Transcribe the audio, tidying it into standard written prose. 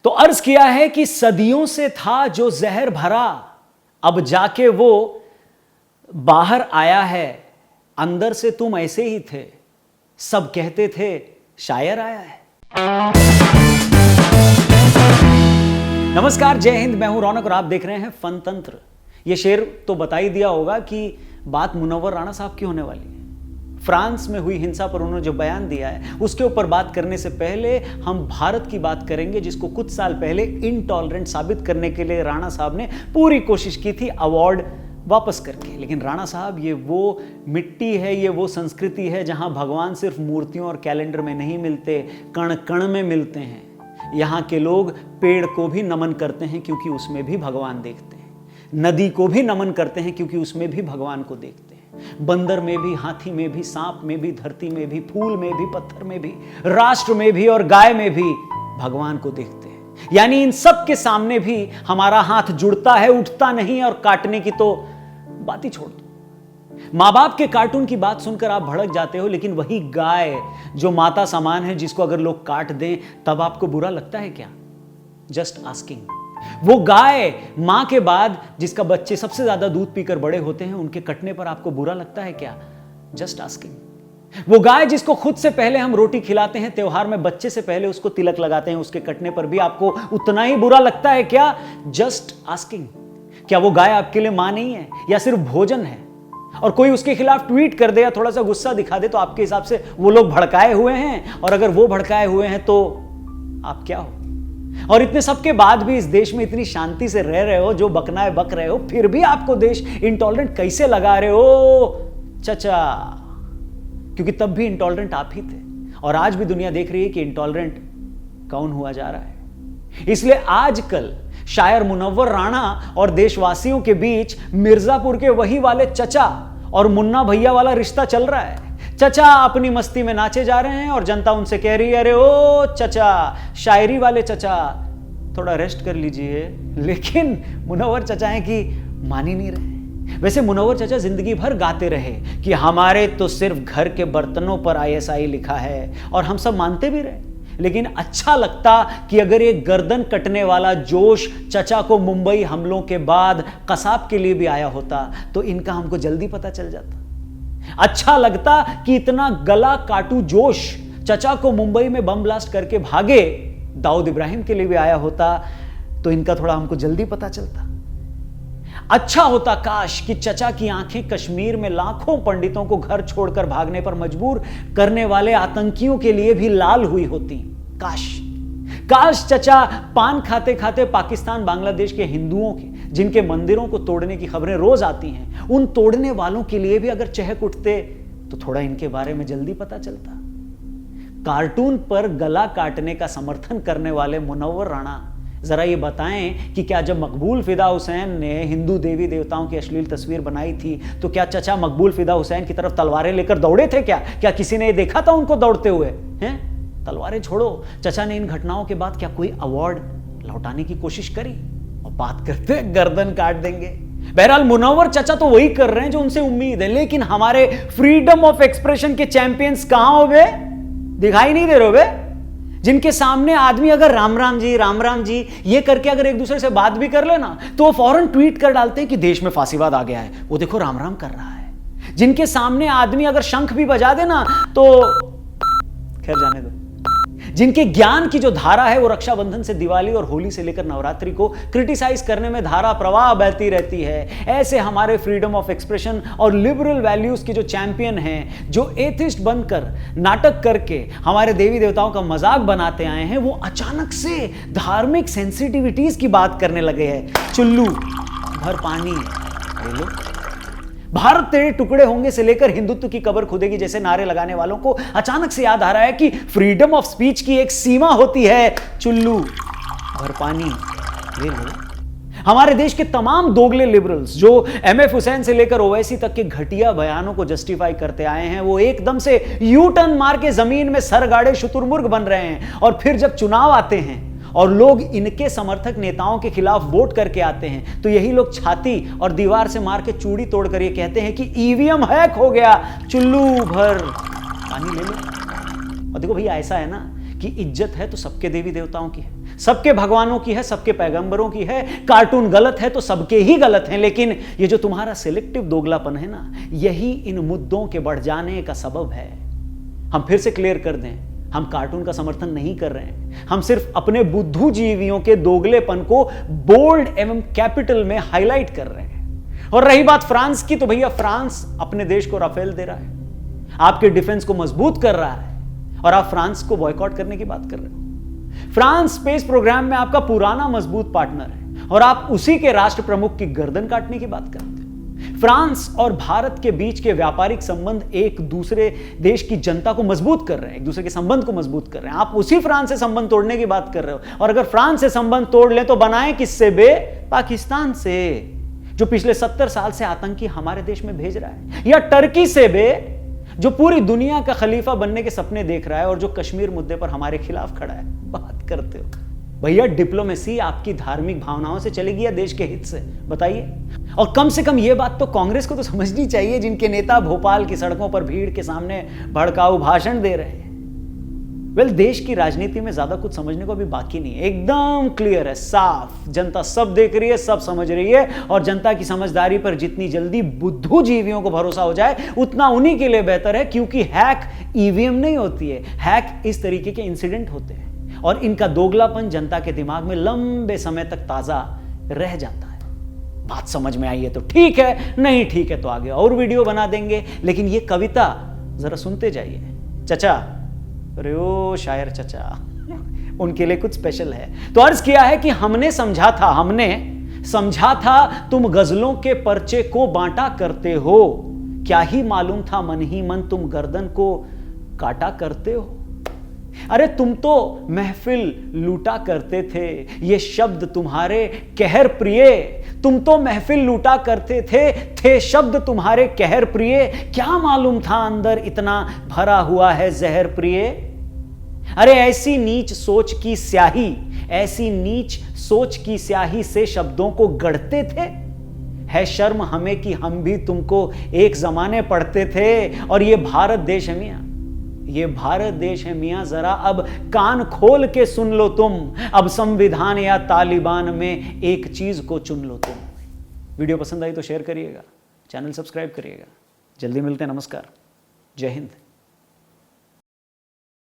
तो अर्ज किया है कि सदियों से था जो जहर भरा, अब जाके वो बाहर आया है, अंदर से तुम ऐसे ही थे, सब कहते थे शायर आया है। नमस्कार, जय हिंद, मैं हूं रौनक और आप देख रहे हैं फन तंत्र। यह शेर तो बता ही दिया होगा कि बात मुनव्वर राणा साहब की होने वाली है। फ्रांस में हुई हिंसा पर उन्होंने जो बयान दिया है उसके ऊपर बात करने से पहले हम भारत की बात करेंगे, जिसको कुछ साल पहले इनटॉलरेंट साबित करने के लिए राणा साहब ने पूरी कोशिश की थी अवार्ड वापस करके। लेकिन राणा साहब, ये वो मिट्टी है, ये वो संस्कृति है जहां भगवान सिर्फ मूर्तियों और कैलेंडर में नहीं मिलते, कण कण में मिलते हैं। यहाँ के लोग पेड़ को भी नमन करते हैं क्योंकि उसमें भी भगवान देखते हैं, नदी को भी नमन करते हैं क्योंकि उसमें भी भगवान को देखते हैं, बंदर में भी, हाथी में भी, सांप में भी, धरती में भी, फूल में भी, पत्थर में भी, राष्ट्र में भी और गाय में भी भगवान को देखते हैं। यानी इन सब के सामने भी हमारा हाथ जुड़ता है, उठता नहीं। और काटने की तो बात ही छोड़ दो। मां बाप के कार्टून की बात सुनकर आप भड़क जाते हो, लेकिन वही गाय जो माता समान है, जिसको अगर लोग काट दें तब आपको बुरा लगता है क्या? Just asking. वो गाय मां के बाद जिसका बच्चे सबसे ज्यादा दूध पीकर बड़े होते हैं, उनके कटने पर आपको बुरा लगता है क्या? Just asking. वो गाय जिसको खुद से पहले हम रोटी खिलाते हैं, त्योहार में बच्चे से पहले उसको तिलक लगाते हैं, उसके कटने पर भी आपको उतना ही बुरा लगता है क्या? Just asking. क्या वो गाय आपके लिए मां नहीं है या सिर्फ भोजन है? और कोई उसके खिलाफ ट्वीट कर दे या थोड़ा सा गुस्सा दिखा दे तो आपके हिसाब से वो लोग भड़काए हुए हैं, और अगर वो भड़काए हुए हैं तो आप क्या हो? और इतने सबके बाद भी इस देश में इतनी शांति से रह रहे हो, जो बकना है बक रहे हो, फिर भी आपको देश इंटॉलरेंट कैसे लगा रहे हो चचा? क्योंकि तब भी इंटॉलरेंट आप ही थे, और आज भी दुनिया देख रही है कि इंटॉलरेंट कौन हुआ जा रहा है। इसलिए आजकल शायर मुनव्वर राणा और देशवासियों के बीच मिर्जापुर के वही वाले चचा और मुन्ना भैया वाला रिश्ता चल रहा है। चचा अपनी मस्ती में नाचे जा रहे हैं और जनता उनसे कह रही है, अरे ओ चचा, शायरी वाले चचा, थोड़ा रेस्ट कर लीजिए। लेकिन मुनव्वर चचा हैं कि मान ही नहीं रहे। वैसे मुनव्वर चचा जिंदगी भर गाते रहे कि हमारे तो सिर्फ घर के बर्तनों पर ISI लिखा है, और हम सब मानते भी रहे। लेकिन अच्छा लगता कि अगर एक गर्दन कटने वाला जोश चचा को मुंबई हमलों के बाद कसाब के लिए भी आया होता तो इनका हमको जल्दी पता चल जाता। अच्छा लगता कि इतना गला काटू जोश चचा को मुंबई में बम ब्लास्ट करके भागे दाऊद इब्राहिम के लिए भी आया होता तो इनका थोड़ा हमको जल्दी पता चलता। अच्छा होता काश कि चचा की आंखें कश्मीर में लाखों पंडितों को घर छोड़कर भागने पर मजबूर करने वाले आतंकियों के लिए भी लाल हुई होती। काश चचा पान खाते खाते पाकिस्तान बांग्लादेश के हिंदुओं के, जिनके मंदिरों को तोड़ने की खबरें रोज आती हैं, उन तोड़ने वालों के लिए भी अगर चहक उठते तो थोड़ा इनके बारे में जल्दी पता चलता। कार्टून पर गला काटने का समर्थन करने वाले मुनव्वर राणा, जरा ये बताएं कि क्या जब मकबूल फिदा हुसैन ने हिंदू देवी देवताओं की अश्लील तस्वीर बनाई थी तो क्या चचा मकबूल फिदा हुसैन की तरफ तलवारें लेकर दौड़े थे? क्या किसी ने देखा था उनको दौड़ते हुए? हैं? तलवारें छोड़ो, चचा ने इन घटनाओं के बाद क्या कोई अवार्ड लौटाने की कोशिश करी? और बात करते गर्दन काट देंगे। बहरहाल मुनव्वर चचा तो वही कर रहे हैं जो उनसे उम्मीद है, लेकिन हमारे फ्रीडम ऑफ एक्सप्रेशन के चैंपियंस कहां हो बे? दिखाई नहीं दे रहे हो बे? जिनके सामने आदमी अगर राम राम जी ये करके अगर एक दूसरे से बात भी कर लेना तो वो फौरन ट्वीट कर डालते हैं कि देश में फांसीवाद आ गया है, वो देखो राम राम कर रहा है। जिनके सामने आदमी अगर शंख भी बजा देना तो खैर जाने दो। जिनके ज्ञान की जो धारा है वो रक्षाबंधन से दिवाली और होली से लेकर नवरात्रि को क्रिटिसाइज करने में धारा प्रवाह बहती रहती है, ऐसे हमारे फ्रीडम ऑफ एक्सप्रेशन और लिबरल वैल्यूज के जो चैंपियन हैं, जो एथिस्ट बनकर नाटक करके हमारे देवी देवताओं का मजाक बनाते आए हैं, वो अचानक से धार्मिक सेंसिटिविटीज की बात करने लगे हैं। चुल्लू भर पानी ले लो, भारत तेरे टुकड़े होंगे से लेकर हिंदुत्व की कब्र खुदेगी जैसे नारे लगाने वालों को अचानक से याद आ रहा है कि फ्रीडम ऑफ स्पीच की एक सीमा होती है। चुल्लू भर पानी ले लो। हमारे देश के तमाम दोगले लिबरल्स जो MF हुसैन से लेकर ओवैसी तक के घटिया बयानों को जस्टिफाई करते आए हैं, वो एकदम से यू टर्न मार के जमीन में सर गाड़े शुतुरमुर्ग बन रहे हैं। और फिर जब चुनाव आते हैं और लोग इनके समर्थक नेताओं के खिलाफ वोट करके आते हैं तो यही लोग छाती और दीवार से मार के चूड़ी तोड़कर ये कहते हैं कि EVM हैक हो गया। चुल्लू भर पानी ले लो। और देखो भैया, ऐसा है ना कि इज्जत है तो सबके देवी देवताओं की है, सबके भगवानों की है, सबके पैगंबरों की है। कार्टून गलत है तो सबके ही गलत हैं, लेकिन ये जो तुम्हारा सिलेक्टिव दोगलापन है ना, यही इन मुद्दों के बढ़ जाने का सबब है। हम फिर से क्लियर कर दें, हम कार्टून का समर्थन नहीं कर रहे हैं, हम सिर्फ अपने बुद्धू जीवियों के दोगलेपन को बोल्ड एवं कैपिटल में हाईलाइट कर रहे हैं। और रही बात फ्रांस की, तो भैया फ्रांस अपने देश को राफेल दे रहा है, आपके डिफेंस को मजबूत कर रहा है, और आप फ्रांस को बॉयकॉट करने की बात कर रहे हो। फ्रांस स्पेस प्रोग्राम में आपका पुराना मजबूत पार्टनर है, और आप उसी के राष्ट्र प्रमुख की गर्दन काटने की बात करते हैं। फ्रांस और भारत के बीच के व्यापारिक संबंध एक दूसरे देश की जनता को मजबूत कर रहे हैं, एक दूसरे के संबंध को मजबूत कर रहे हैं। आप उसी फ्रांस से संबंध तोड़ने की बात कर रहे हो, और अगर फ्रांस से संबंध तोड़ लें तो बनाएं किससे बे? पाकिस्तान से, जो पिछले 70 साल से आतंकी हमारे देश में भेज रहा है, या टर्की से बे, जो पूरी दुनिया का खलीफा बनने के सपने देख रहा है और जो कश्मीर मुद्दे पर हमारे खिलाफ खड़ा है। बात करते हो भैया, डिप्लोमेसी आपकी धार्मिक भावनाओं से चलेगी या देश के हित से? बताइए। और कम से कम यह बात तो कांग्रेस को तो समझनी चाहिए, जिनके नेता भोपाल की सड़कों पर भीड़ के सामने भड़काऊ भाषण दे रहे हैं। देश की राजनीति में ज्यादा कुछ समझने को अभी बाकी नहीं है, एकदम क्लियर है, साफ। जनता सब देख रही है, सब समझ रही है, और जनता की समझदारी पर जितनी जल्दी बुद्धू जीवियों को भरोसा हो जाए उतना उन्हीं के लिए बेहतर है, क्योंकि हैक ईवीएम नहीं होती है, हैक इस तरीके के इंसिडेंट होते हैं, और इनका दोगलापन जनता के दिमाग में लंबे समय तक ताजा रह जाता है। बात समझ में आई है तो ठीक है, नहीं ठीक है तो आगे और वीडियो बना देंगे। लेकिन ये कविता जरा सुनते जाइए। चचा, अरे ओ शायर चचा, उनके लिए कुछ स्पेशल है। तो अर्ज किया है कि हमने समझा था तुम गजलों के पर्चे को बांटा करते हो, क्या ही मालूम था मन ही मन तुम गर्दन को काटा करते हो। अरे तुम तो महफिल लूटा करते थे, ये शब्द तुम्हारे कहर प्रिय, तुम तो महफिल लूटा करते थे शब्द तुम्हारे कहर प्रिय, क्या मालूम था अंदर इतना भरा हुआ है जहर प्रिय। अरे ऐसी नीच सोच की स्याही से शब्दों को गढ़ते थे, है शर्म हमें कि हम भी तुमको एक जमाने पढ़ते थे। और ये भारत देश है मियां, ये भारत देश है मियां, जरा अब कान खोल के सुन लो तुम, अब संविधान या तालिबान में एक चीज को चुन लो तुम। वीडियो पसंद आई तो शेयर करिएगा, चैनल सब्सक्राइब करिएगा। जल्दी मिलते हैं, नमस्कार, जय हिंद।